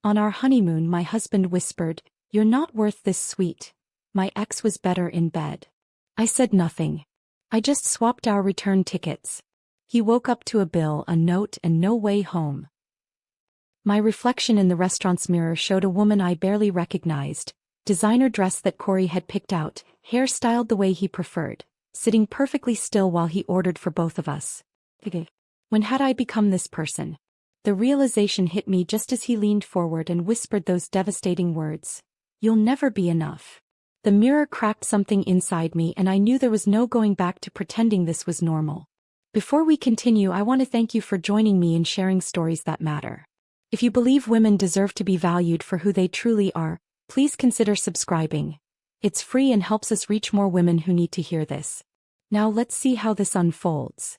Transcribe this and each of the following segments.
On our honeymoon, my husband whispered, "You're not worth this sweet. My ex was better in bed." I said nothing. I just swapped our return tickets. He woke up to a bill, a note, and no way home. My reflection in the restaurant's mirror showed a woman I barely recognized, designer dress that Corey had picked out, hair styled the way he preferred, sitting perfectly still while he ordered for both of us. When had I become this person? The realization hit me just as he leaned forward and whispered those devastating words. "You'll never be enough." The mirror cracked something inside me, and I knew there was no going back to pretending this was normal. Before we continue, I want to thank you for joining me in sharing stories that matter. If you believe women deserve to be valued for who they truly are, please consider subscribing. It's free and helps us reach more women who need to hear this. Now let's see how this unfolds.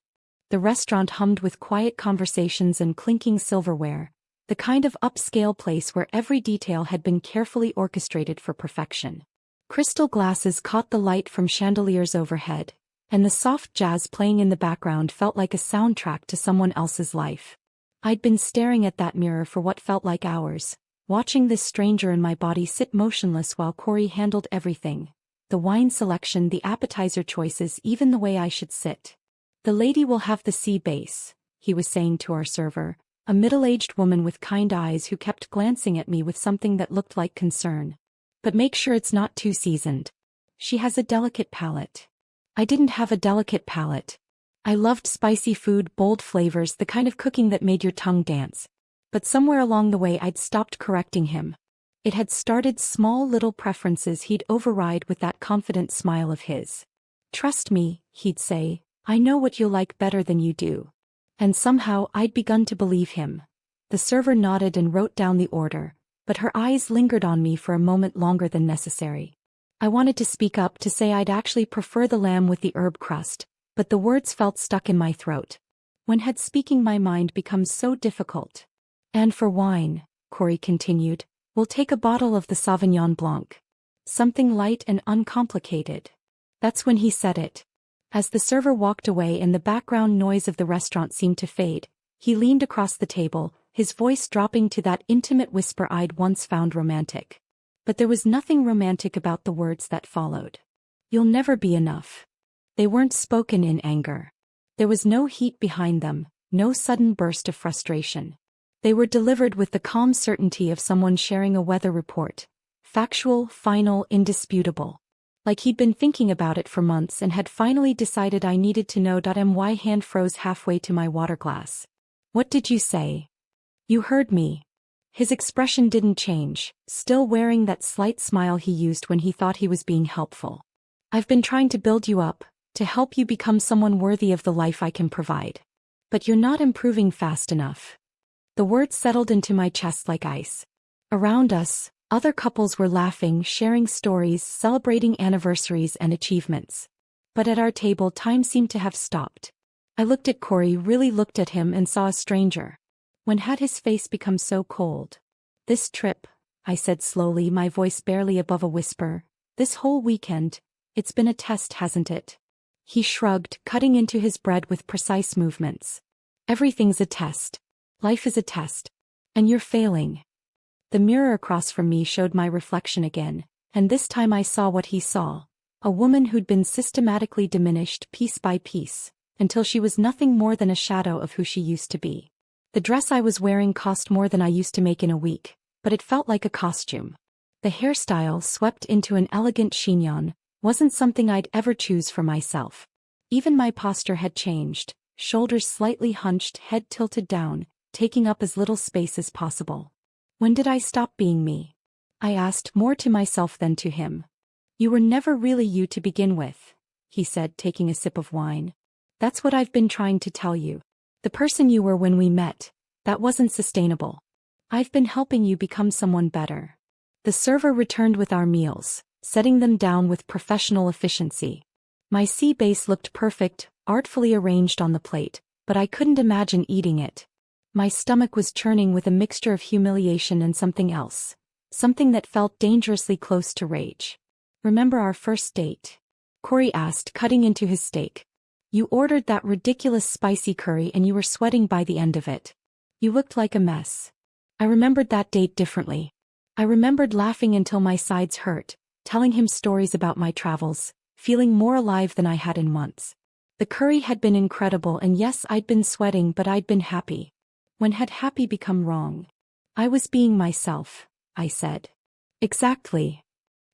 The restaurant hummed with quiet conversations and clinking silverware, the kind of upscale place where every detail had been carefully orchestrated for perfection. Crystal glasses caught the light from chandeliers overhead, and the soft jazz playing in the background felt like a soundtrack to someone else's life. I'd been staring at that mirror for what felt like hours, watching this stranger in my body sit motionless while Corey handled everything. The wine selection, the appetizer choices, even the way I should sit. "The lady will have the sea base," he was saying to our server, a middle-aged woman with kind eyes who kept glancing at me with something that looked like concern. "But make sure it's not too seasoned. She has a delicate palate." I didn't have a delicate palate. I loved spicy food, bold flavors, the kind of cooking that made your tongue dance. But somewhere along the way I'd stopped correcting him. It had started small little preferences he'd override with that confident smile of his. "Trust me," he'd say, "I know what you'll like better than you do." And somehow I'd begun to believe him. The server nodded and wrote down the order, but her eyes lingered on me for a moment longer than necessary. I wanted to speak up, to say I'd actually prefer the lamb with the herb crust, but the words felt stuck in my throat. When had speaking my mind become so difficult? "And for wine," Corey continued, "we'll take a bottle of the Sauvignon Blanc. Something light and uncomplicated." That's when he said it. As the server walked away and the background noise of the restaurant seemed to fade, he leaned across the table, his voice dropping to that intimate whisper I'd once found romantic. But there was nothing romantic about the words that followed. "You'll never be enough." They weren't spoken in anger. There was no heat behind them, no sudden burst of frustration. They were delivered with the calm certainty of someone sharing a weather report. Factual, final, indisputable. Like he'd been thinking about it for months and had finally decided I needed to know. My hand froze halfway to my water glass. "What did you say?" "You heard me." His expression didn't change, still wearing that slight smile he used when he thought he was being helpful. "I've been trying to build you up, to help you become someone worthy of the life I can provide. But you're not improving fast enough." The words settled into my chest like ice. Around us, other couples were laughing, sharing stories, celebrating anniversaries and achievements. But at our table, time seemed to have stopped. I looked at Corey, really looked at him, and saw a stranger. When had his face become so cold? "This trip," I said slowly, my voice barely above a whisper, "this whole weekend, it's been a test, hasn't it?" He shrugged, cutting into his bread with precise movements. "Everything's a test. Life is a test. And you're failing." The mirror across from me showed my reflection again, and this time I saw what he saw. A woman who'd been systematically diminished piece by piece, until she was nothing more than a shadow of who she used to be. The dress I was wearing cost more than I used to make in a week, but it felt like a costume. The hairstyle, swept into an elegant chignon, wasn't something I'd ever choose for myself. Even my posture had changed, shoulders slightly hunched, head tilted down, taking up as little space as possible. When did I stop being me? I asked, more to myself than to him. "You were never really you to begin with," he said, taking a sip of wine. "That's what I've been trying to tell you. The person you were when we met, that wasn't sustainable. I've been helping you become someone better." The server returned with our meals, setting them down with professional efficiency. My sea base looked perfect, artfully arranged on the plate, but I couldn't imagine eating it. My stomach was churning with a mixture of humiliation and something else. Something that felt dangerously close to rage. "Remember our first date?" Corey asked, cutting into his steak. "You ordered that ridiculous spicy curry and you were sweating by the end of it. You looked like a mess." I remembered that date differently. I remembered laughing until my sides hurt, telling him stories about my travels, feeling more alive than I had in months. The curry had been incredible, and yes, I'd been sweating, but I'd been happy. When had happy become wrong? I was being myself, I said. Exactly.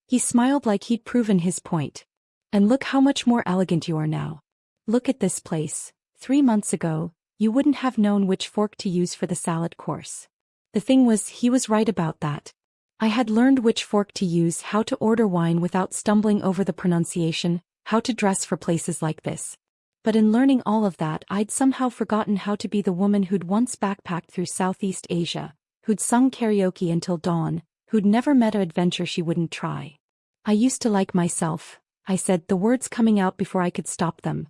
He smiled like he'd proven his point. And look how much more elegant you are now. Look at this place. 3 months ago, you wouldn't have known which fork to use for the salad course. The thing was, he was right about that. I had learned which fork to use, how to order wine without stumbling over the pronunciation, how to dress for places like this. But in learning all of that, I'd somehow forgotten how to be the woman who'd once backpacked through Southeast Asia, who'd sung karaoke until dawn, who'd never met an adventure she wouldn't try. I used to like myself, I said, the words coming out before I could stop them.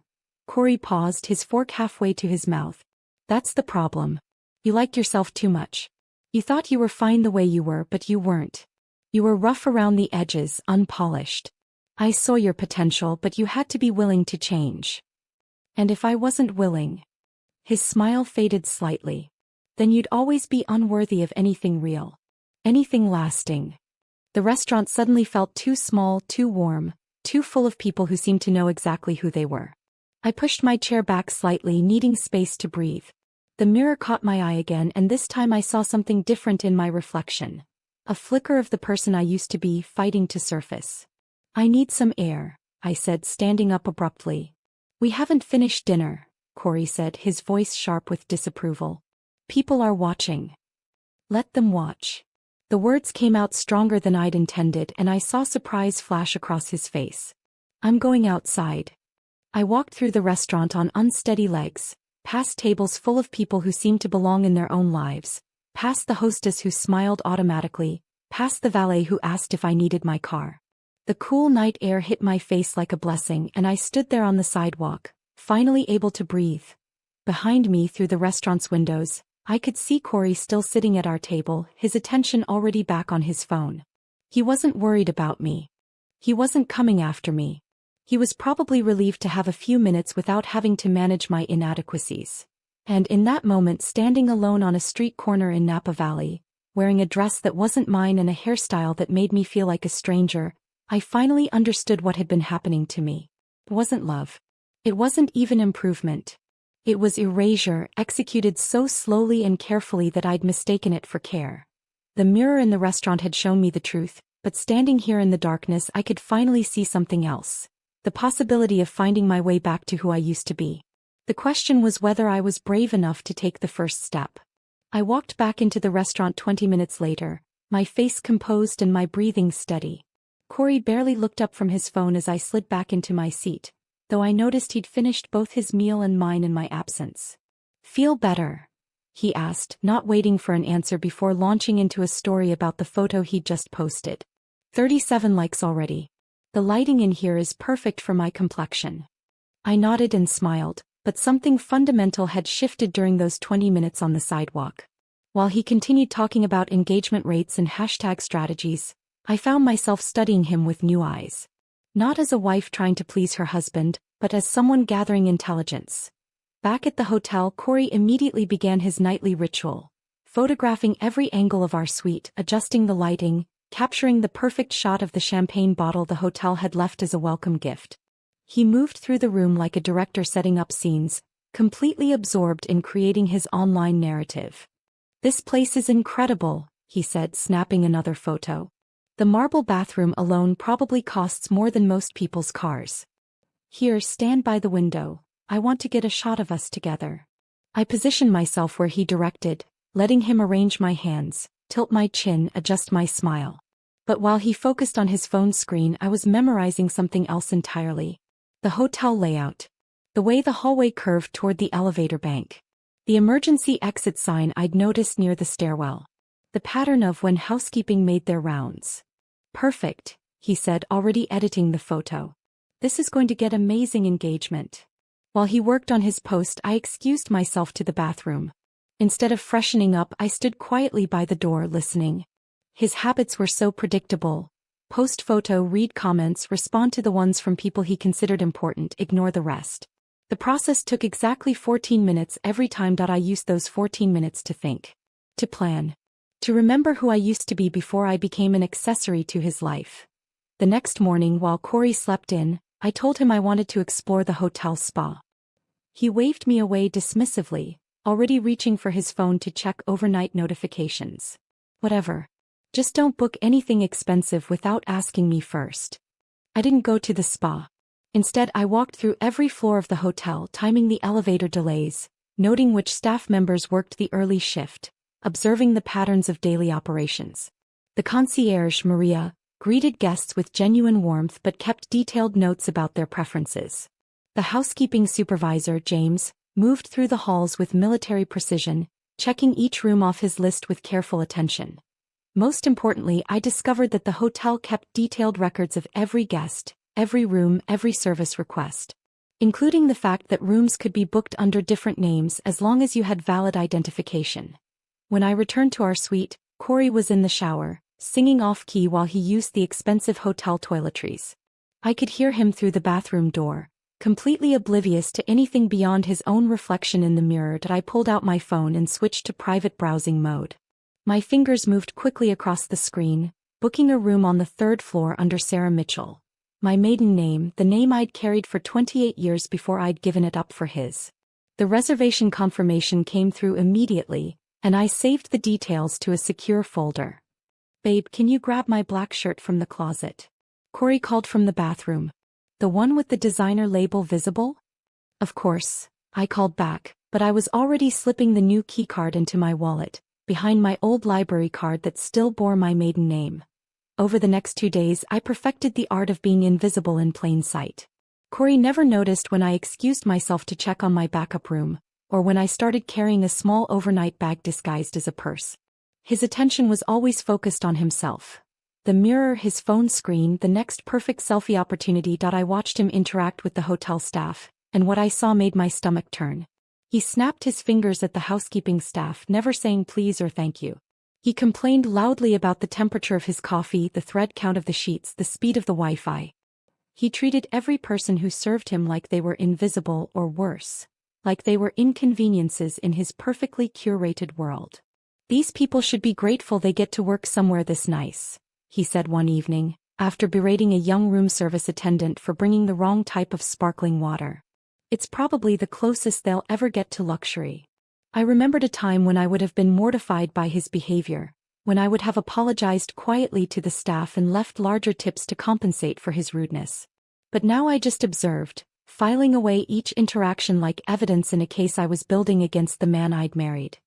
Corey paused, his fork halfway to his mouth. That's the problem. You liked yourself too much. You thought you were fine the way you were, but you weren't. You were rough around the edges, unpolished. I saw your potential, but you had to be willing to change. And if I wasn't willing? His smile faded slightly. Then you'd always be unworthy of anything real. Anything lasting. The restaurant suddenly felt too small, too warm, too full of people who seemed to know exactly who they were. I pushed my chair back slightly, needing space to breathe. The mirror caught my eye again, and this time I saw something different in my reflection. A flicker of the person I used to be, fighting to surface. I need some air, I said, standing up abruptly. We haven't finished dinner, Corey said, his voice sharp with disapproval. People are watching. Let them watch. The words came out stronger than I'd intended, and I saw surprise flash across his face. I'm going outside. I walked through the restaurant on unsteady legs, past tables full of people who seemed to belong in their own lives, past the hostess who smiled automatically, past the valet who asked if I needed my car. The cool night air hit my face like a blessing, and I stood there on the sidewalk, finally able to breathe. Behind me, through the restaurant's windows, I could see Corey still sitting at our table, his attention already back on his phone. He wasn't worried about me. He wasn't coming after me. He was probably relieved to have a few minutes without having to manage my inadequacies. And in that moment, standing alone on a street corner in Napa Valley, wearing a dress that wasn't mine and a hairstyle that made me feel like a stranger, I finally understood what had been happening to me. It wasn't love. It wasn't even improvement. It was erasure, executed so slowly and carefully that I'd mistaken it for care. The mirror in the restaurant had shown me the truth, but standing here in the darkness, I could finally see something else. The possibility of finding my way back to who I used to be. The question was whether I was brave enough to take the first step. I walked back into the restaurant 20 minutes later, my face composed and my breathing steady. Corey barely looked up from his phone as I slid back into my seat, though I noticed he'd finished both his meal and mine in my absence. Feel better? He asked, not waiting for an answer before launching into a story about the photo he'd just posted. 37 likes already. The lighting in here is perfect for my complexion. I nodded and smiled, but something fundamental had shifted during those 20 minutes on the sidewalk. While he continued talking about engagement rates and hashtag strategies, I found myself studying him with new eyes. Not as a wife trying to please her husband, but as someone gathering intelligence. Back at the hotel, Corey immediately began his nightly ritual, photographing every angle of our suite, adjusting the lighting, capturing the perfect shot of the champagne bottle the hotel had left as a welcome gift. He moved through the room like a director setting up scenes, completely absorbed in creating his online narrative. This place is incredible, he said, snapping another photo. The marble bathroom alone probably costs more than most people's cars. Here, stand by the window. I want to get a shot of us together. I positioned myself where he directed, letting him arrange my hands, tilt my chin, adjust my smile. But while he focused on his phone screen, I was memorizing something else entirely. The hotel layout. The way the hallway curved toward the elevator bank. The emergency exit sign I'd noticed near the stairwell. The pattern of when housekeeping made their rounds. Perfect, he said, already editing the photo. This is going to get amazing engagement. While he worked on his post, I excused myself to the bathroom. Instead of freshening up, I stood quietly by the door listening. His habits were so predictable. Post photo, read comments, respond to the ones from people he considered important, ignore the rest. The process took exactly 14 minutes every time. I used those 14 minutes to think. To plan. To remember who I used to be before I became an accessory to his life. The next morning while Corey slept in, I told him I wanted to explore the hotel spa. He waved me away dismissively, already reaching for his phone to check overnight notifications. Whatever. Just don't book anything expensive without asking me first. I didn't go to the spa. Instead, I walked through every floor of the hotel, timing the elevator delays, noting which staff members worked the early shift, observing the patterns of daily operations. The concierge, Maria, greeted guests with genuine warmth but kept detailed notes about their preferences. The housekeeping supervisor, James, moved through the halls with military precision, checking each room off his list with careful attention. Most importantly, I discovered that the hotel kept detailed records of every guest, every room, every service request, including the fact that rooms could be booked under different names as long as you had valid identification. When I returned to our suite, Corey was in the shower, singing off-key while he used the expensive hotel toiletries. I could hear him through the bathroom door, completely oblivious to anything beyond his own reflection in the mirror. I pulled out my phone and switched to private browsing mode. My fingers moved quickly across the screen, booking a room on the 3rd floor under Sarah Mitchell. My maiden name, the name I'd carried for 28 years before I'd given it up for his. The reservation confirmation came through immediately, and I saved the details to a secure folder. "Babe, can you grab my black shirt from the closet?" Corey called from the bathroom. "The one with the designer label visible?" Of course, I called back, but I was already slipping the new keycard into my wallet, behind my old library card that still bore my maiden name. Over the next 2 days, I perfected the art of being invisible in plain sight. Corey never noticed when I excused myself to check on my backup room, or when I started carrying a small overnight bag disguised as a purse. His attention was always focused on himself. The mirror, his phone screen, the next perfect selfie opportunity. I watched him interact with the hotel staff, and what I saw made my stomach turn. He snapped his fingers at the housekeeping staff, never saying please or thank you. He complained loudly about the temperature of his coffee, the thread count of the sheets, the speed of the Wi-Fi. He treated every person who served him like they were invisible or worse, like they were inconveniences in his perfectly curated world. "These people should be grateful they get to work somewhere this nice," he said one evening, after berating a young room service attendant for bringing the wrong type of sparkling water. "It's probably the closest they'll ever get to luxury." I remembered a time when I would have been mortified by his behavior, when I would have apologized quietly to the staff and left larger tips to compensate for his rudeness. But now I just observed, filing away each interaction like evidence in a case I was building against the man I'd married.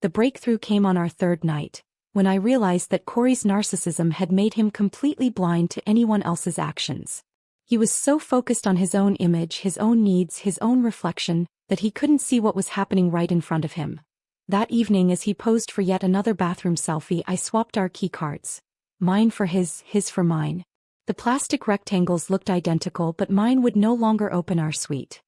The breakthrough came on our 3rd night, when I realized that Corey's narcissism had made him completely blind to anyone else's actions. He was so focused on his own image, his own needs, his own reflection, that he couldn't see what was happening right in front of him. That evening, as he posed for yet another bathroom selfie, I swapped our keycards. Mine for his for mine. The plastic rectangles looked identical, but mine would no longer open our suite.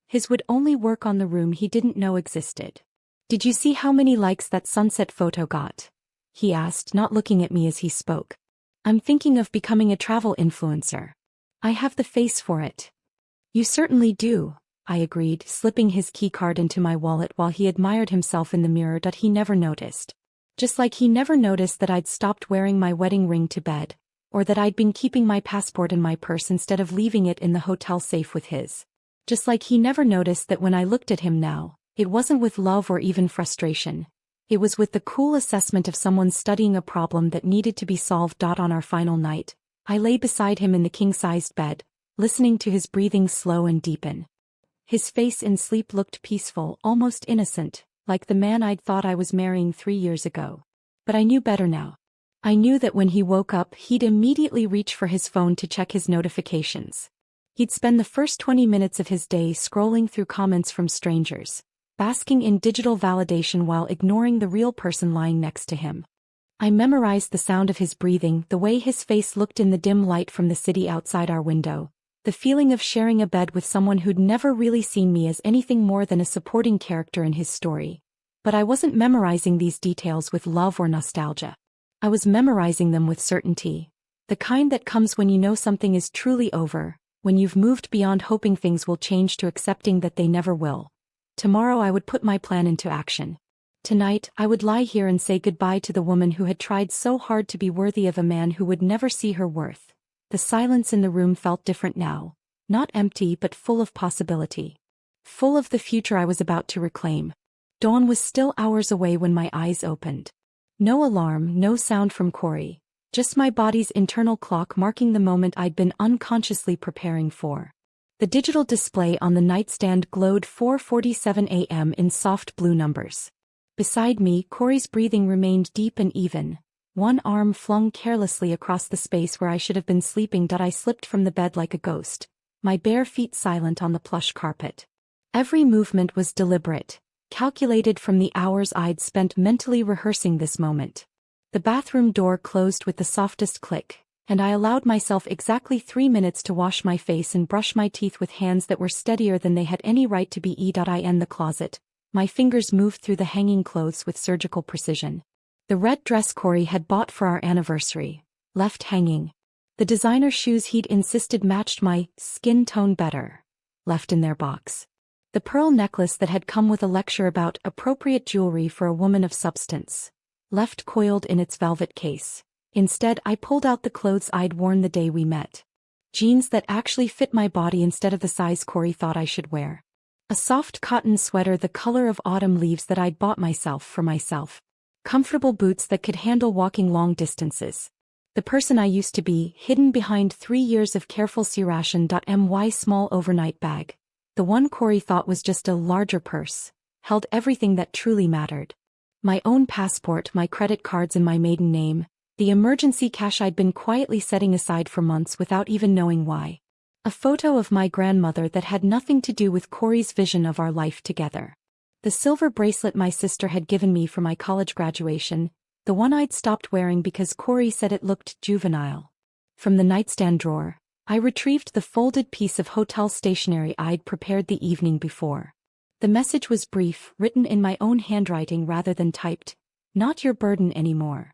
His would only work on the room he didn't know existed. "Did you see how many likes that sunset photo got?" he asked, not looking at me as he spoke. "I'm thinking of becoming a travel influencer. I have the face for it." "You certainly do," I agreed, slipping his keycard into my wallet while he admired himself in the mirror. He never noticed. Just like he never noticed that I'd stopped wearing my wedding ring to bed, or that I'd been keeping my passport in my purse instead of leaving it in the hotel safe with his. Just like he never noticed that when I looked at him now, it wasn't with love or even frustration. It was with the cool assessment of someone studying a problem that needed to be solved. On our final night, I lay beside him in the king-sized bed, listening to his breathing slow and deepen. His face in sleep looked peaceful, almost innocent, like the man I'd thought I was marrying 3 years ago. But I knew better now. I knew that when he woke up, he'd immediately reach for his phone to check his notifications. He'd spend the first 20 minutes of his day scrolling through comments from strangers, basking in digital validation while ignoring the real person lying next to him. I memorized the sound of his breathing, the way his face looked in the dim light from the city outside our window, the feeling of sharing a bed with someone who'd never really seen me as anything more than a supporting character in his story. But I wasn't memorizing these details with love or nostalgia. I was memorizing them with certainty. The kind that comes when you know something is truly over, when you've moved beyond hoping things will change to accepting that they never will. Tomorrow I would put my plan into action. Tonight, I would lie here and say goodbye to the woman who had tried so hard to be worthy of a man who would never see her worth. The silence in the room felt different now. Not empty but full of possibility. Full of the future I was about to reclaim. Dawn was still hours away when my eyes opened. No alarm, no sound from Corey. Just my body's internal clock marking the moment I'd been unconsciously preparing for. The digital display on the nightstand glowed 4:47 a.m. in soft blue numbers. Beside me, Corey's breathing remained deep and even. One arm flung carelessly across the space where I should have been sleeping. I slipped from the bed like a ghost, my bare feet silent on the plush carpet. Every movement was deliberate, calculated from the hours I'd spent mentally rehearsing this moment. The bathroom door closed with the softest click, and I allowed myself exactly 3 minutes to wash my face and brush my teeth with hands that were steadier than they had any right to be. In the closet, my fingers moved through the hanging clothes with surgical precision. The red dress Corey had bought for our anniversary, left hanging. The designer shoes he'd insisted matched my skin tone better, left in their box. The pearl necklace that had come with a lecture about appropriate jewelry for a woman of substance, left coiled in its velvet case. Instead, I pulled out the clothes I'd worn the day we met. Jeans that actually fit my body instead of the size Corey thought I should wear. A soft cotton sweater the color of autumn leaves that I'd bought myself for myself. Comfortable boots that could handle walking long distances. The person I used to be, hidden behind 3 years of careful Ration. My small overnight bag. The one Corey thought was just a larger purse, held everything that truly mattered. My own passport, my credit cards and my maiden name, the emergency cash I'd been quietly setting aside for months without even knowing why. A photo of my grandmother that had nothing to do with Corey's vision of our life together. The silver bracelet my sister had given me for my college graduation, the one I'd stopped wearing because Corey said it looked juvenile. From the nightstand drawer, I retrieved the folded piece of hotel stationery I'd prepared the evening before. The message was brief, written in my own handwriting rather than typed. Not your burden anymore.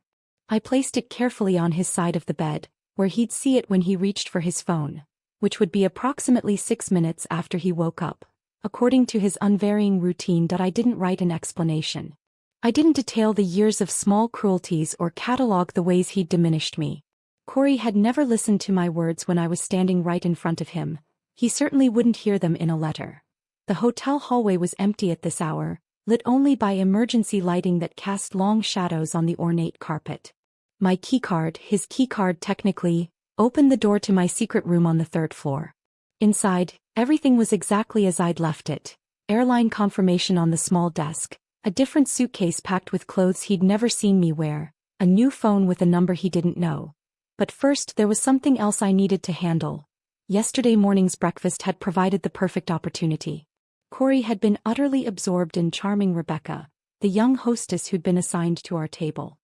I placed it carefully on his side of the bed, where he'd see it when he reached for his phone, which would be approximately 6 minutes after he woke up. According to his unvarying routine, I didn't write an explanation. I didn't detail the years of small cruelties or catalog the ways he'd diminished me. Corey had never listened to my words when I was standing right in front of him. He certainly wouldn't hear them in a letter. The hotel hallway was empty at this hour, lit only by emergency lighting that cast long shadows on the ornate carpet. My keycard, his keycard technically, opened the door to my secret room on the 3rd floor. Inside, everything was exactly as I'd left it. Airline confirmation on the small desk, a different suitcase packed with clothes he'd never seen me wear, a new phone with a number he didn't know. But first there was something else I needed to handle. Yesterday morning's breakfast had provided the perfect opportunity. Corey had been utterly absorbed in charming Rebecca, the young hostess who'd been assigned to our table.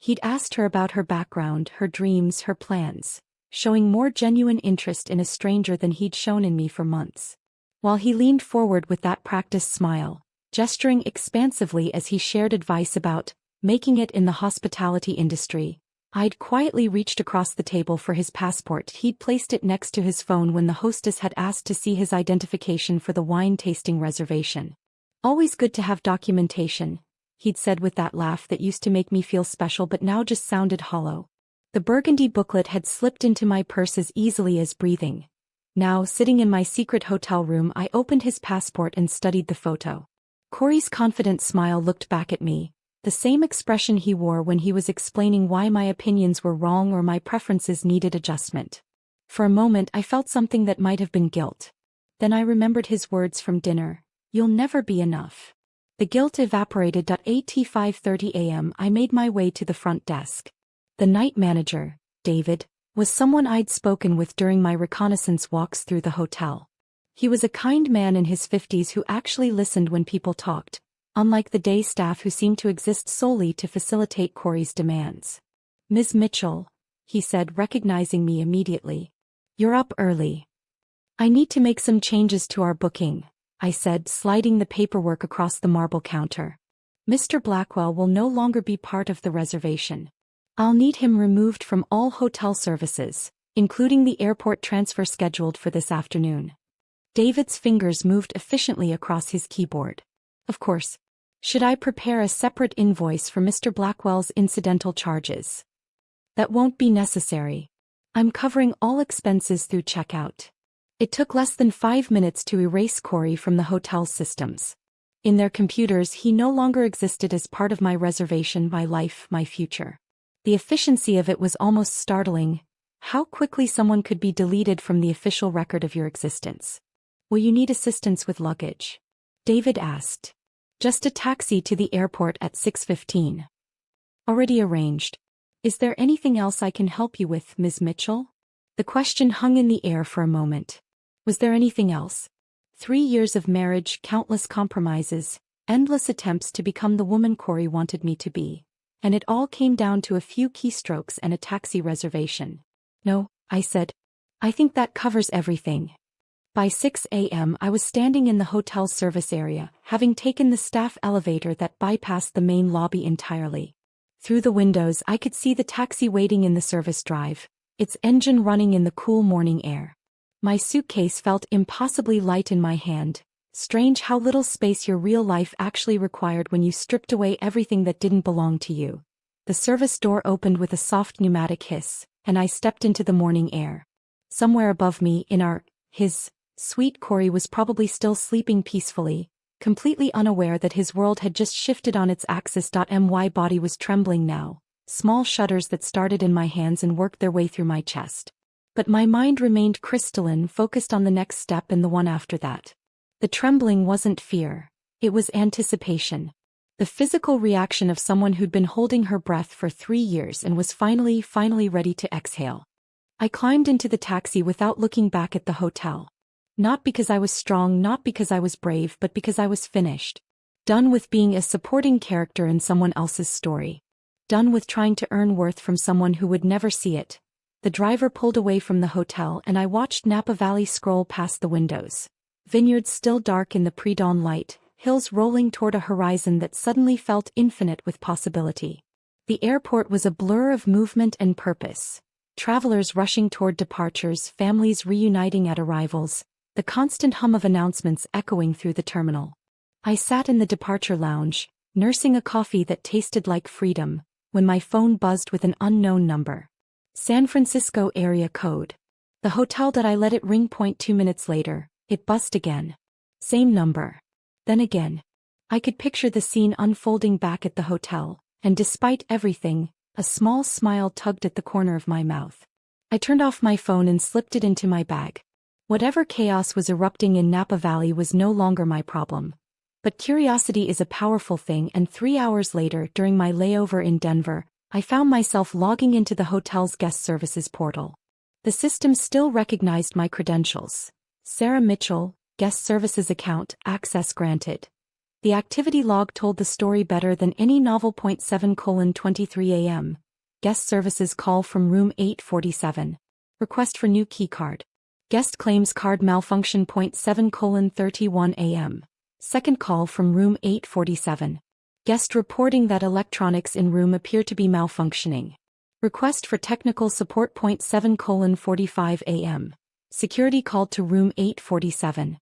He'd asked her about her background, her dreams, her plans, showing more genuine interest in a stranger than he'd shown in me for months. While he leaned forward with that practiced smile, gesturing expansively as he shared advice about making it in the hospitality industry, I'd quietly reached across the table for his passport. He'd placed it next to his phone when the hostess had asked to see his identification for the wine tasting reservation. Always good to have documentation, he'd said with that laugh that used to make me feel special but now just sounded hollow. The burgundy booklet had slipped into my purse as easily as breathing. Now, sitting in my secret hotel room, I opened his passport and studied the photo. Corey's confident smile looked back at me, the same expression he wore when he was explaining why my opinions were wrong or my preferences needed adjustment. For a moment I felt something that might have been guilt. Then I remembered his words from dinner, "You'll never be enough." The guilt evaporated. At 5:30 a.m. I made my way to the front desk. The night manager, David, was someone I'd spoken with during my reconnaissance walks through the hotel. He was a kind man in his 50s who actually listened when people talked, unlike the day staff who seemed to exist solely to facilitate Corey's demands. "Ms. Mitchell," he said, recognizing me immediately. "You're up early." "I need to make some changes to our booking," I said, sliding the paperwork across the marble counter. "Mr. Blackwell will no longer be part of the reservation. I'll need him removed from all hotel services, including the airport transfer scheduled for this afternoon." David's fingers moved efficiently across his keyboard. "Of course. Should I prepare a separate invoice for Mr. Blackwell's incidental charges? That won't be necessary. I'm covering all expenses through checkout. It took less than 5 minutes to erase Corey from the hotel's systems. In their computers, he no longer existed as part of my reservation, my life, my future. The efficiency of it was almost startling. How quickly someone could be deleted from the official record of your existence. Will you need assistance with luggage? David asked. Just a taxi to the airport at 6:15. Already arranged. Is there anything else I can help you with, Ms. Mitchell? The question hung in the air for a moment. Was there anything else? 3 years of marriage, countless compromises, endless attempts to become the woman Corey wanted me to be. And it all came down to a few keystrokes and a taxi reservation. No, I said. I think that covers everything. By 6 a.m. I was standing in the hotel's service area, having taken the staff elevator that bypassed the main lobby entirely. Through the windows I could see the taxi waiting in the service drive, its engine running in the cool morning air. My suitcase felt impossibly light in my hand. Strange how little space your real life actually required when you stripped away everything that didn't belong to you. The service door opened with a soft pneumatic hiss, and I stepped into the morning air. Somewhere above me, his sweet Corey was probably still sleeping peacefully, completely unaware that his world had just shifted on its axis. My body was trembling now, small shudders that started in my hands and worked their way through my chest. But my mind remained crystalline, focused on the next step and the one after that. The trembling wasn't fear, it was anticipation. The physical reaction of someone who'd been holding her breath for 3 years and was finally ready to exhale. I climbed into the taxi without looking back at the hotel. Not because I was strong, not because I was brave, but because I was finished. Done with being a supporting character in someone else's story. Done with trying to earn worth from someone who would never see it. The driver pulled away from the hotel and I watched Napa Valley scroll past the windows. Vineyards still dark in the pre-dawn light, hills rolling toward a horizon that suddenly felt infinite with possibility. The airport was a blur of movement and purpose. Travelers rushing toward departures, families reuniting at arrivals, the constant hum of announcements echoing through the terminal. I sat in the departure lounge, nursing a coffee that tasted like freedom, when my phone buzzed with an unknown number. San Francisco area code. The hotel that I let it ring. 2 minutes later, it buzzed again. Same number. Then again. I could picture the scene unfolding back at the hotel, and despite everything, a small smile tugged at the corner of my mouth. I turned off my phone and slipped it into my bag. Whatever chaos was erupting in Napa Valley was no longer my problem. But curiosity is a powerful thing, and 3 hours later, during my layover in Denver, I found myself logging into the hotel's guest services portal. The system still recognized my credentials. Sarah Mitchell, guest services account, access granted. The activity log told the story better than any novel. 7:23 a.m. Guest services call from room 847. Request for new keycard. Guest claims card malfunction. 7:31 a.m. Second call from room 847. Guest reporting that electronics in room appear to be malfunctioning. Request for technical support. 7:45 a.m. Security called to room 847.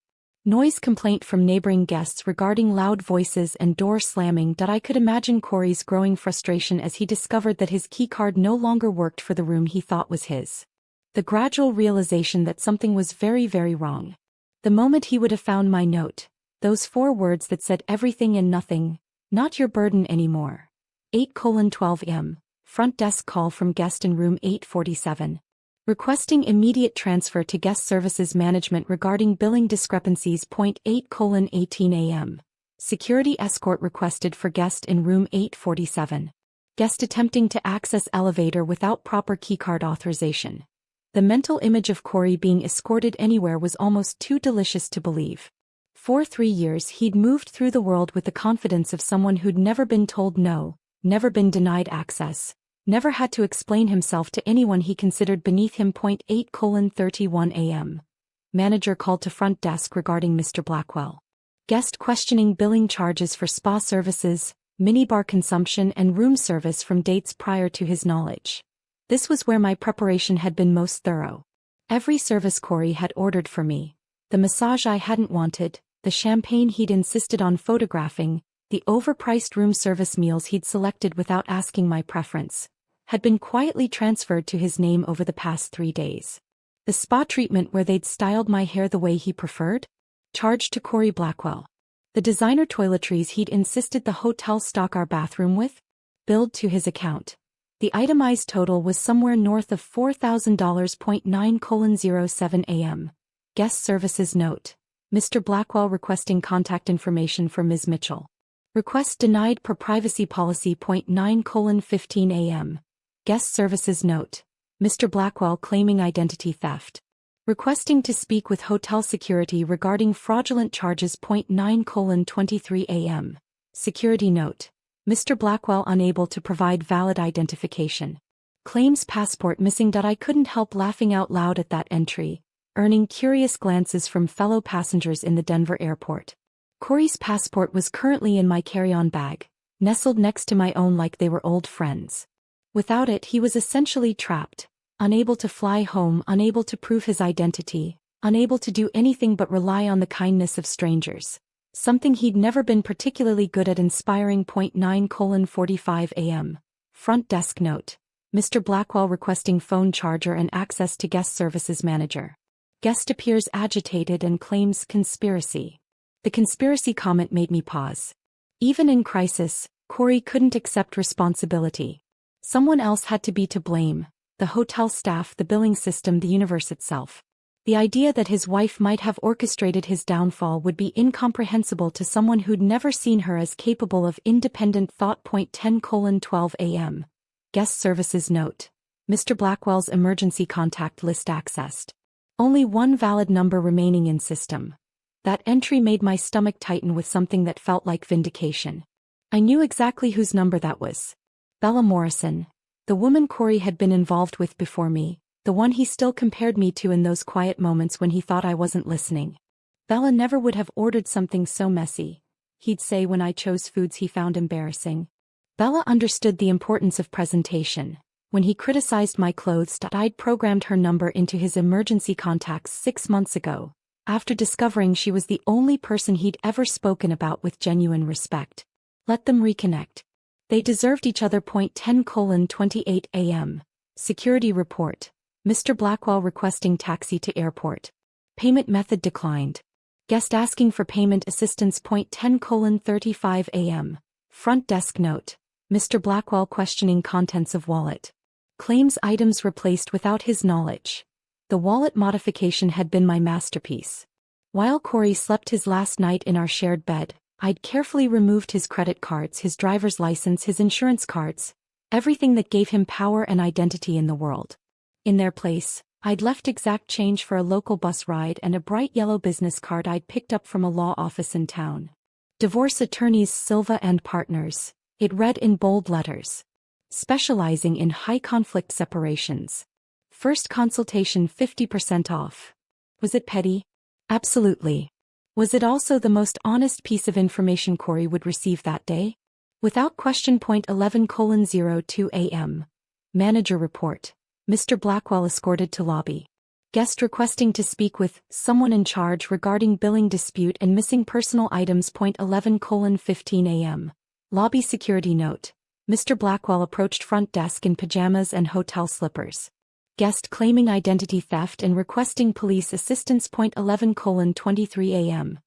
Noise complaint from neighboring guests regarding loud voices and door slamming. I could imagine Corey's growing frustration as he discovered that his keycard no longer worked for the room he thought was his. The gradual realization that something was very wrong. The moment he would have found my note, those 4 words that said everything and nothing, not your burden anymore. 8:12 a.m. Front desk call from guest in room 847. Requesting immediate transfer to guest services management regarding billing discrepancies. 8:18 a.m. Security escort requested for guest in room 847. Guest attempting to access elevator without proper keycard authorization. The mental image of Corey being escorted anywhere was almost too delicious to believe. For 3 years he'd moved through the world with the confidence of someone who'd never been told no, never been denied access, never had to explain himself to anyone he considered beneath him. 8:31 a.m. Manager called to front desk regarding Mr. Blackwell. Guest questioning billing charges for spa services, minibar consumption and room service from dates prior to his knowledge. This was where my preparation had been most thorough. Every service Corey had ordered for me, the massage I hadn't wanted, the champagne he'd insisted on photographing, The overpriced room service meals he'd selected without asking my preference had been quietly transferred to his name over the past 3 days. The spa treatment where they'd styled my hair the way he preferred? Charged to Corey Blackwell. The designer toiletries he'd insisted the hotel stock our bathroom with? Billed to his account. The itemized total was somewhere north of $4,000. 9:07 a.m. Guest services note. Mr. Blackwell requesting contact information for Ms. Mitchell. Request denied per privacy policy. 9:15 a.m. Guest services note. Mr. Blackwell claiming identity theft. Requesting to speak with hotel security regarding fraudulent charges. 9:23 a.m. Security note. Mr. Blackwell unable to provide valid identification. Claims passport missing. I couldn't help laughing out loud at that entry, earning curious glances from fellow passengers in the Denver airport. Corey's passport was currently in my carry-on bag, nestled next to my own like they were old friends. Without it, he was essentially trapped, unable to fly home, unable to prove his identity, unable to do anything but rely on the kindness of strangers. Something he'd never been particularly good at. Inspiring. 9:45 a.m. Front desk note. Mr. Blackwell requesting phone charger and access to guest services manager. Guest appears agitated and claims conspiracy. The conspiracy comment made me pause. Even in crisis, Corey couldn't accept responsibility. Someone else had to be to blame: the hotel staff, the billing system, the universe itself. The idea that his wife might have orchestrated his downfall would be incomprehensible to someone who'd never seen her as capable of independent thought. 10:12 a.m. Guest services note. Mr. Blackwell's emergency contact list accessed. Only one valid number remaining in system. That entry made my stomach tighten with something that felt like vindication. I knew exactly whose number that was. Bella Morrison, the woman Corey had been involved with before me, the one he still compared me to in those quiet moments when he thought I wasn't listening. Bella never would have ordered something so messy, he'd say when I chose foods he found embarrassing. Bella understood the importance of presentation. When he criticized my clothes, I'd programmed her number into his emergency contacts 6 months ago, after discovering she was the only person he'd ever spoken about with genuine respect. Let them reconnect. They deserved each other. 10:28 a.m. Security report. Mr. Blackwell requesting taxi to airport. Payment method declined. Guest asking for payment assistance. 10:35 a.m. Front desk note. Mr. Blackwell questioning contents of wallet. Claims items replaced without his knowledge. The wallet modification had been my masterpiece. While Corey slept his last night in our shared bed, I'd carefully removed his credit cards, his driver's license, his insurance cards, everything that gave him power and identity in the world. In their place, I'd left exact change for a local bus ride and a bright yellow business card I'd picked up from a law office in town. Divorce attorneys Silva and Partners, it read in bold letters. Specializing in high-conflict separations. First consultation 50% off. Was it petty? Absolutely. Was it also the most honest piece of information Corey would receive that day? Without question. 11:02 a.m. Manager report. Mr. Blackwell escorted to lobby. Guest requesting to speak with someone in charge regarding billing dispute and missing personal items. 11:15 a.m. Lobby security note. Mr. Blackwell approached front desk in pajamas and hotel slippers. Guest claiming identity theft and requesting police assistance. 11:23 a.m.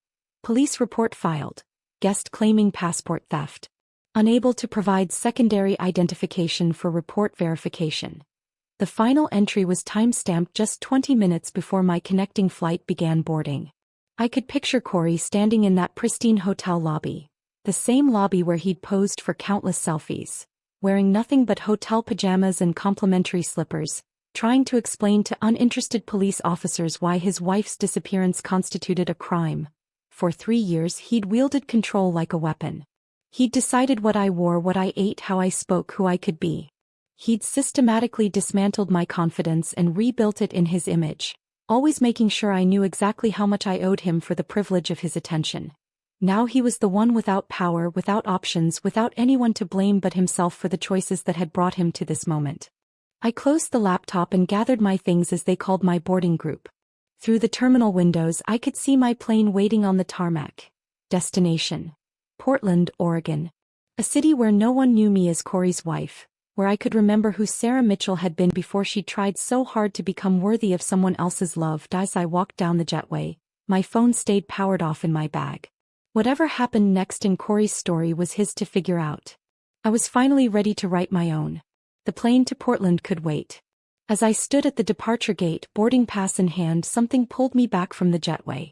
Police report filed. Guest claiming passport theft. Unable to provide secondary identification for report verification. The final entry was time-stamped just 20 minutes before my connecting flight began boarding. I could picture Corey standing in that pristine hotel lobby, the same lobby where he'd posed for countless selfies, wearing nothing but hotel pajamas and complimentary slippers, trying to explain to uninterested police officers why his wife's disappearance constituted a crime. For 3 years he'd wielded control like a weapon. He'd decided what I wore, what I ate, how I spoke, who I could be. He'd systematically dismantled my confidence and rebuilt it in his image, always making sure I knew exactly how much I owed him for the privilege of his attention. Now he was the one without power, without options, without anyone to blame but himself for the choices that had brought him to this moment. I closed the laptop and gathered my things as they called my boarding group. Through the terminal windows I could see my plane waiting on the tarmac. Destination. Portland, Oregon. A city where no one knew me as Corey's wife, where I could remember who Sarah Mitchell had been before she tried so hard to become worthy of someone else's love. As I walked down the jetway, my phone stayed powered off in my bag. Whatever happened next in Corey's story was his to figure out. I was finally ready to write my own. The plane to Portland could wait. As I stood at the departure gate, boarding pass in hand, something pulled me back from the jetway.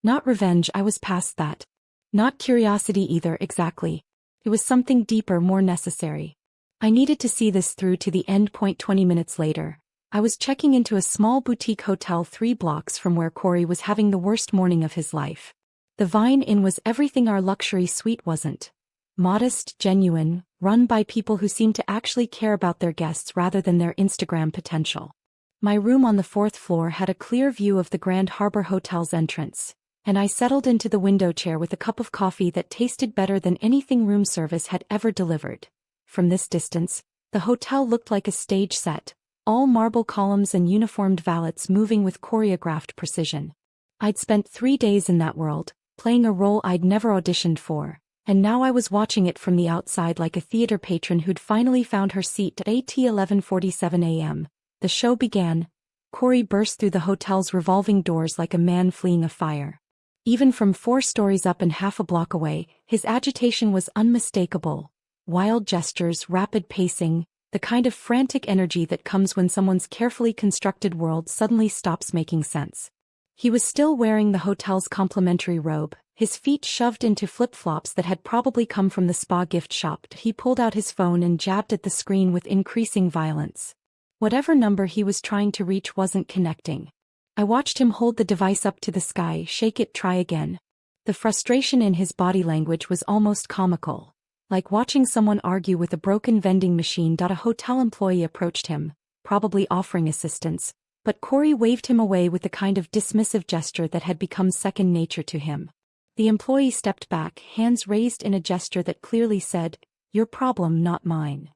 Not revenge, I was past that. Not curiosity either, exactly. It was something deeper, more necessary. I needed to see this through to the end. 20 minutes later, I was checking into a small boutique hotel 3 blocks from where Corey was having the worst morning of his life. The Vine Inn was everything our luxury suite wasn't. Modest, genuine, run by people who seemed to actually care about their guests rather than their Instagram potential. My room on the 4th floor had a clear view of the Grand Harbor Hotel's entrance, and I settled into the window chair with a cup of coffee that tasted better than anything room service had ever delivered. From this distance, the hotel looked like a stage set, all marble columns and uniformed valets moving with choreographed precision. I'd spent 3 days in that world, playing a role I'd never auditioned for, and now I was watching it from the outside like a theater patron who'd finally found her seat. At 11:47 a.m., the show began. Corey burst through the hotel's revolving doors like a man fleeing a fire. Even from 4 stories up and half a block away, his agitation was unmistakable. Wild gestures, rapid pacing, the kind of frantic energy that comes when someone's carefully constructed world suddenly stops making sense. He was still wearing the hotel's complimentary robe, his feet shoved into flip-flops that had probably come from the spa gift shop. He pulled out his phone and jabbed at the screen with increasing violence. Whatever number he was trying to reach wasn't connecting. I watched him hold the device up to the sky, shake it, try again. The frustration in his body language was almost comical. Like watching someone argue with a broken vending machine. A hotel employee approached him, probably offering assistance, but Corey waved him away with the kind of dismissive gesture that had become second nature to him. The employee stepped back, hands raised in a gesture that clearly said, "Your problem, not mine."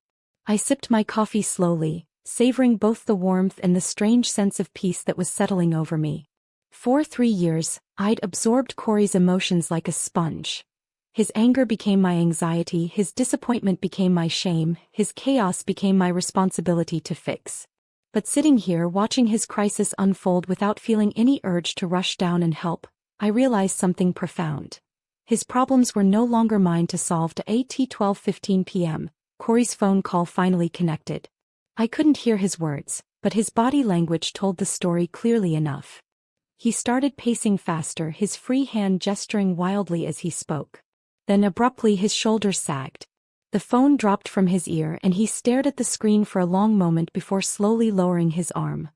I sipped my coffee slowly, savoring both the warmth and the strange sense of peace that was settling over me. For 3 years, I'd absorbed Corey's emotions like a sponge. His anger became my anxiety, his disappointment became my shame, his chaos became my responsibility to fix. But sitting here watching his crisis unfold without feeling any urge to rush down and help, I realized something profound. His problems were no longer mine to solve. At 12:15 p.m., Corey's phone call finally connected. I couldn't hear his words, but his body language told the story clearly enough. He started pacing faster, his free hand gesturing wildly as he spoke. Then abruptly his shoulders sagged. The phone dropped from his ear and he stared at the screen for a long moment before slowly lowering his arm.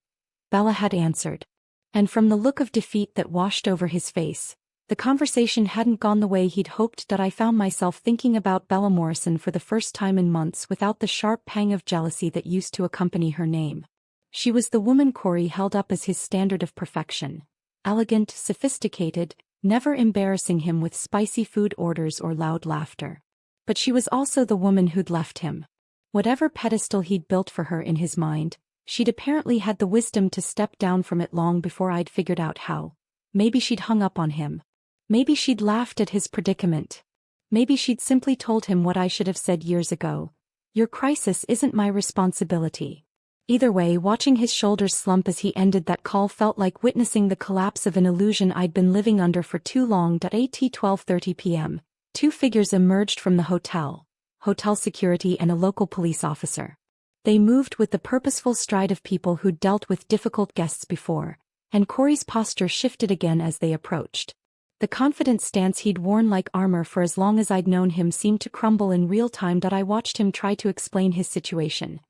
Bella had answered. And from the look of defeat that washed over his face, the conversation hadn't gone the way he'd hoped. I found myself thinking about Bella Morrison for the first time in months without the sharp pang of jealousy that used to accompany her name. She was the woman Corey held up as his standard of perfection. Elegant, sophisticated, never embarrassing him with spicy food orders or loud laughter. But she was also the woman who'd left him. Whatever pedestal he'd built for her in his mind, she'd apparently had the wisdom to step down from it long before I'd figured out how. Maybe she'd hung up on him. Maybe she'd laughed at his predicament. Maybe she'd simply told him what I should have said years ago. Your crisis isn't my responsibility. Either way, watching his shoulders slump as he ended that call felt like witnessing the collapse of an illusion I'd been living under for too long. At 12:30 p.m., 2 figures emerged from the hotel security and a local police officer. They moved with the purposeful stride of people who'd dealt with difficult guests before, and Corey's posture shifted again as they approached. The confident stance he'd worn like armor for as long as I'd known him seemed to crumble in real time. I watched him try to explain his situation.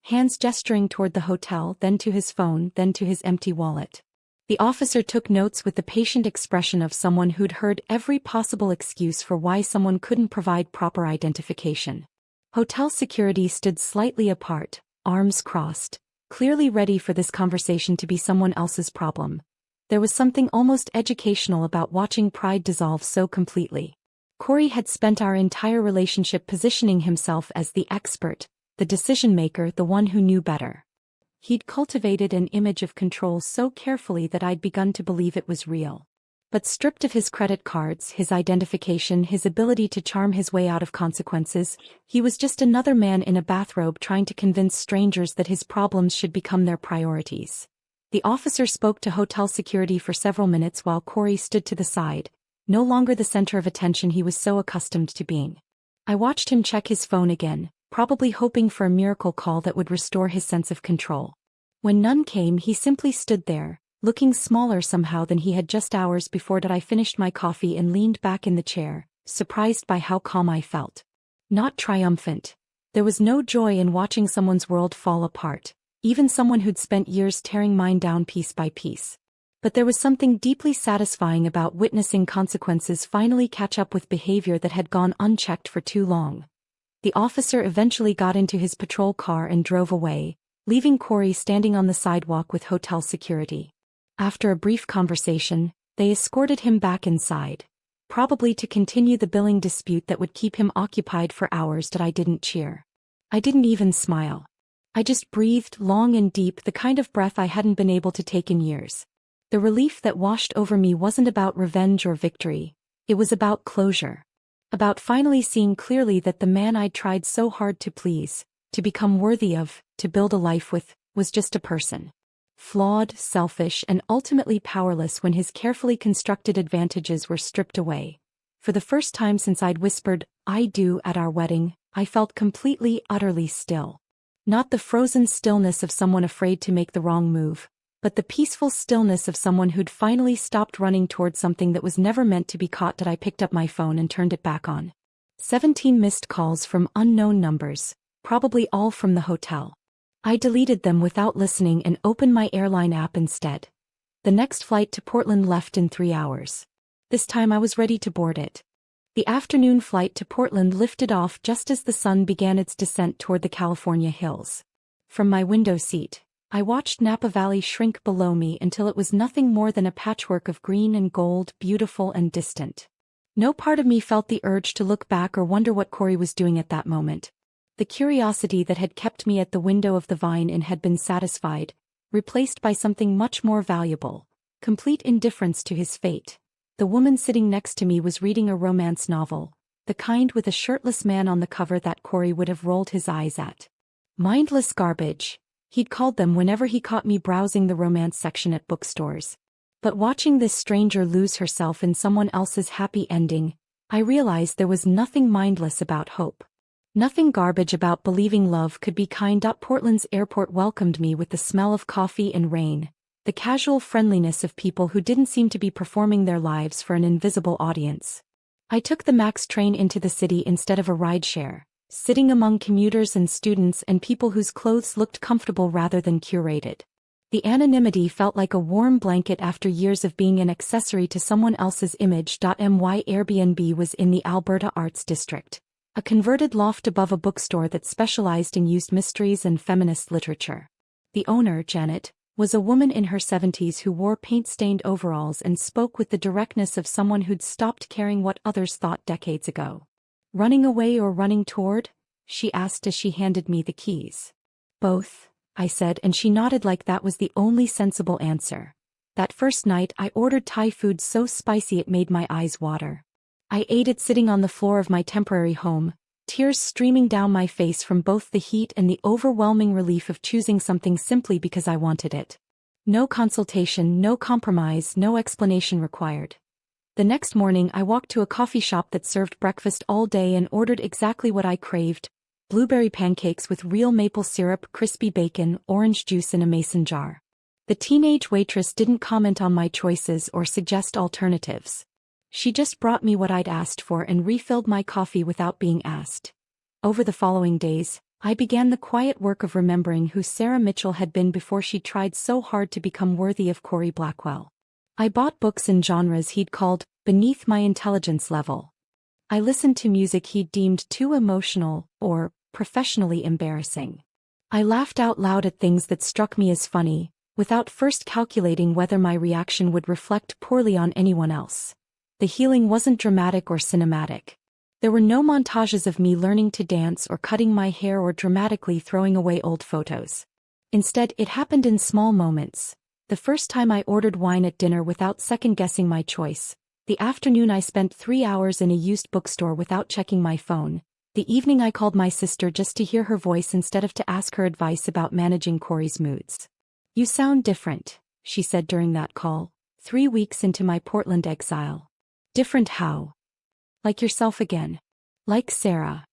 Hands gesturing toward the hotel, then to his phone, then to his empty wallet. The officer took notes with the patient expression of someone who'd heard every possible excuse for why someone couldn't provide proper identification. Hotel security stood slightly apart, arms crossed, clearly ready for this conversation to be someone else's problem. There was something almost educational about watching pride dissolve so completely. Corey had spent our entire relationship positioning himself as the expert, the decision-maker, the one who knew better. He'd cultivated an image of control so carefully that I'd begun to believe it was real. But stripped of his credit cards, his identification, his ability to charm his way out of consequences, he was just another man in a bathrobe trying to convince strangers that his problems should become their priorities. The officer spoke to hotel security for several minutes while Corey stood to the side, no longer the center of attention he was so accustomed to being. I watched him check his phone again, probably hoping for a miracle call that would restore his sense of control. When none came, he simply stood there, looking smaller somehow than he had just hours before that I finished my coffee and leaned back in the chair, surprised by how calm I felt. Not triumphant. There was no joy in watching someone's world fall apart, even someone who'd spent years tearing mine down piece by piece. But there was something deeply satisfying about witnessing consequences finally catch up with behavior that had gone unchecked for too long. The officer eventually got into his patrol car and drove away, leaving Corey standing on the sidewalk with hotel security. After a brief conversation, they escorted him back inside, probably to continue the billing dispute that would keep him occupied for hours that I didn't cheer. I didn't even smile. I just breathed long and deep, the kind of breath I hadn't been able to take in years. The relief that washed over me wasn't about revenge or victory, it was about closure. About finally seeing clearly that the man I'd tried so hard to please, to become worthy of, to build a life with, was just a person. Flawed, selfish, and ultimately powerless when his carefully constructed advantages were stripped away. For the first time since I'd whispered, "I do," at our wedding, I felt completely, utterly still. Not the frozen stillness of someone afraid to make the wrong move, but the peaceful stillness of someone who'd finally stopped running toward something that was never meant to be caught. That I picked up my phone and turned it back on. 17 missed calls from unknown numbers, probably all from the hotel. I deleted them without listening and opened my airline app instead. The next flight to Portland left in 3 hours. This time I was ready to board it. The afternoon flight to Portland lifted off just as the sun began its descent toward the California hills. From my window seat, I watched Napa Valley shrink below me until it was nothing more than a patchwork of green and gold, beautiful and distant. No part of me felt the urge to look back or wonder what Corey was doing at that moment. The curiosity that had kept me at the window of the Vine Inn had been satisfied, replaced by something much more valuable, complete indifference to his fate. The woman sitting next to me was reading a romance novel, the kind with a shirtless man on the cover that Corey would have rolled his eyes at. Mindless garbage, he'd called them whenever he caught me browsing the romance section at bookstores. But watching this stranger lose herself in someone else's happy ending, I realized there was nothing mindless about hope. Nothing garbage about believing love could be kind. Portland's airport welcomed me with the smell of coffee and rain, the casual friendliness of people who didn't seem to be performing their lives for an invisible audience. I took the MAX train into the city instead of a rideshare, sitting among commuters and students and people whose clothes looked comfortable rather than curated. The anonymity felt like a warm blanket after years of being an accessory to someone else's image. My Airbnb was in the Alberta Arts District, a converted loft above a bookstore that specialized in used mysteries and feminist literature. The owner, Janet, was a woman in her 70s who wore paint-stained overalls and spoke with the directness of someone who'd stopped caring what others thought decades ago. "Running away or running toward?" she asked as she handed me the keys. "Both," I said, and she nodded like that was the only sensible answer. That first night I ordered Thai food so spicy it made my eyes water. I ate it sitting on the floor of my temporary home, tears streaming down my face from both the heat and the overwhelming relief of choosing something simply because I wanted it. No consultation, no compromise, no explanation required. The next morning I walked to a coffee shop that served breakfast all day and ordered exactly what I craved: blueberry pancakes with real maple syrup, crispy bacon, orange juice in a mason jar. The teenage waitress didn't comment on my choices or suggest alternatives. She just brought me what I'd asked for and refilled my coffee without being asked. Over the following days, I began the quiet work of remembering who Sarah Mitchell had been before she tried so hard to become worthy of Corey Blackwell. I bought books in genres he'd called beneath my intelligence level. I listened to music he'd deemed too emotional or professionally embarrassing. I laughed out loud at things that struck me as funny, without first calculating whether my reaction would reflect poorly on anyone else. The healing wasn't dramatic or cinematic. There were no montages of me learning to dance or cutting my hair or dramatically throwing away old photos. Instead, it happened in small moments. The first time I ordered wine at dinner without second-guessing my choice. The afternoon I spent 3 hours in a used bookstore without checking my phone. The evening I called my sister just to hear her voice instead of to ask her advice about managing Corey's moods. "You sound different," she said during that call, 3 weeks into my Portland exile. "Different how?" "Like yourself again. Like Sarah."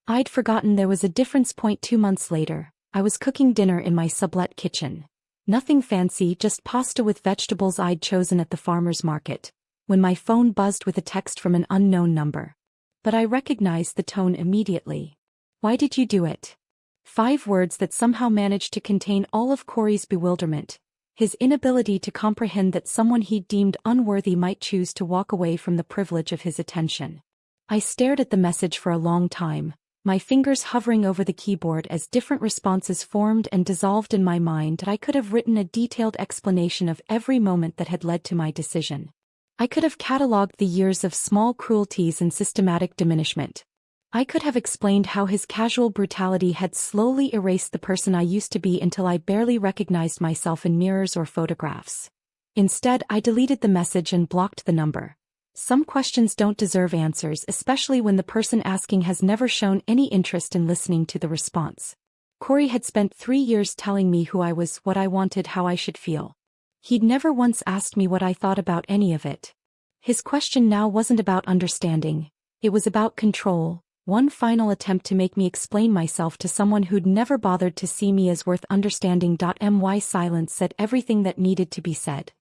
I'd forgotten there was a difference. 2 months later, I was cooking dinner in my sublet kitchen. Nothing fancy, just pasta with vegetables I'd chosen at the farmer's market, when my phone buzzed with a text from an unknown number. But I recognized the tone immediately. "Why did you do it?" 5 words that somehow managed to contain all of Corey's bewilderment, his inability to comprehend that someone he deemed unworthy might choose to walk away from the privilege of his attention. I stared at the message for a long time, my fingers hovering over the keyboard as different responses formed and dissolved in my mind. I could have written a detailed explanation of every moment that had led to my decision. I could have catalogued the years of small cruelties and systematic diminishment. I could have explained how his casual brutality had slowly erased the person I used to be until I barely recognized myself in mirrors or photographs. Instead, I deleted the message and blocked the number. Some questions don't deserve answers, especially when the person asking has never shown any interest in listening to the response. Corey had spent 3 years telling me who I was, what I wanted, how I should feel. He'd never once asked me what I thought about any of it. His question now wasn't about understanding, it was about control, one final attempt to make me explain myself to someone who'd never bothered to see me as worth understanding. My silence said everything that needed to be said.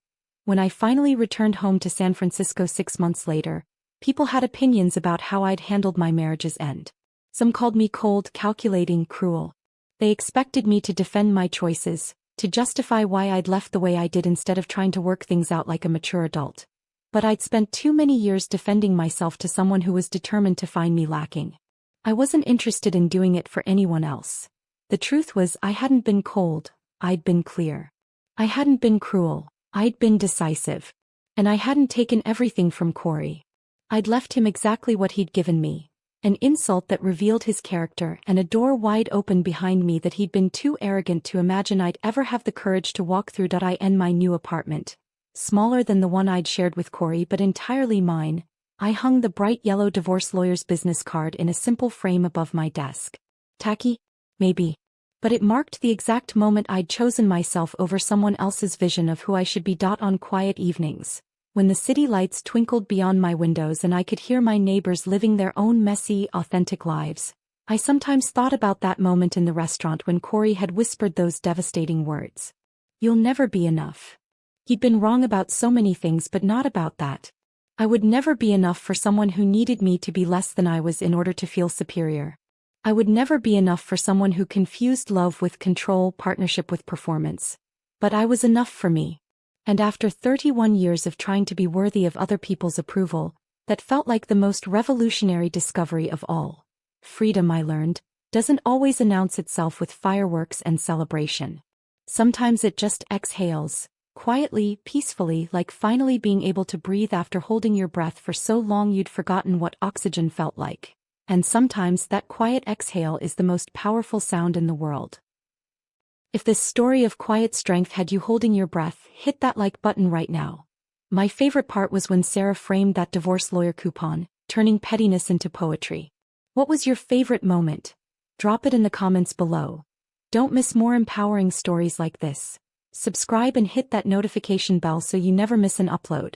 When I finally returned home to San Francisco 6 months later, people had opinions about how I'd handled my marriage's end. Some called me cold, calculating, cruel. They expected me to defend my choices, to justify why I'd left the way I did instead of trying to work things out like a mature adult. But I'd spent too many years defending myself to someone who was determined to find me lacking. I wasn't interested in doing it for anyone else. The truth was, I hadn't been cold, I'd been clear. I hadn't been cruel, I'd been decisive. And I hadn't taken everything from Corey. I'd left him exactly what he'd given me. An insult that revealed his character and a door wide open behind me that he'd been too arrogant to imagine I'd ever have the courage to walk through. In my new apartment, smaller than the one I'd shared with Corey but entirely mine, I hung the bright yellow divorce lawyer's business card in a simple frame above my desk. Tacky? Maybe. But it marked the exact moment I'd chosen myself over someone else's vision of who I should be. On quiet evenings, when the city lights twinkled beyond my windows and I could hear my neighbors living their own messy, authentic lives, I sometimes thought about that moment in the restaurant when Corey had whispered those devastating words. "You'll never be enough." He'd been wrong about so many things, but not about that. I would never be enough for someone who needed me to be less than I was in order to feel superior. I would never be enough for someone who confused love with control, partnership with performance. But I was enough for me. And after 31 years of trying to be worthy of other people's approval, that felt like the most revolutionary discovery of all. Freedom, I learned, doesn't always announce itself with fireworks and celebration. Sometimes it just exhales, quietly, peacefully, like finally being able to breathe after holding your breath for so long you'd forgotten what oxygen felt like. And sometimes that quiet exhale is the most powerful sound in the world. If this story of quiet strength had you holding your breath, hit that like button right now. My favorite part was when Sarah framed that divorce lawyer coupon, turning pettiness into poetry. What was your favorite moment? Drop it in the comments below. Don't miss more empowering stories like this. Subscribe and hit that notification bell so you never miss an upload.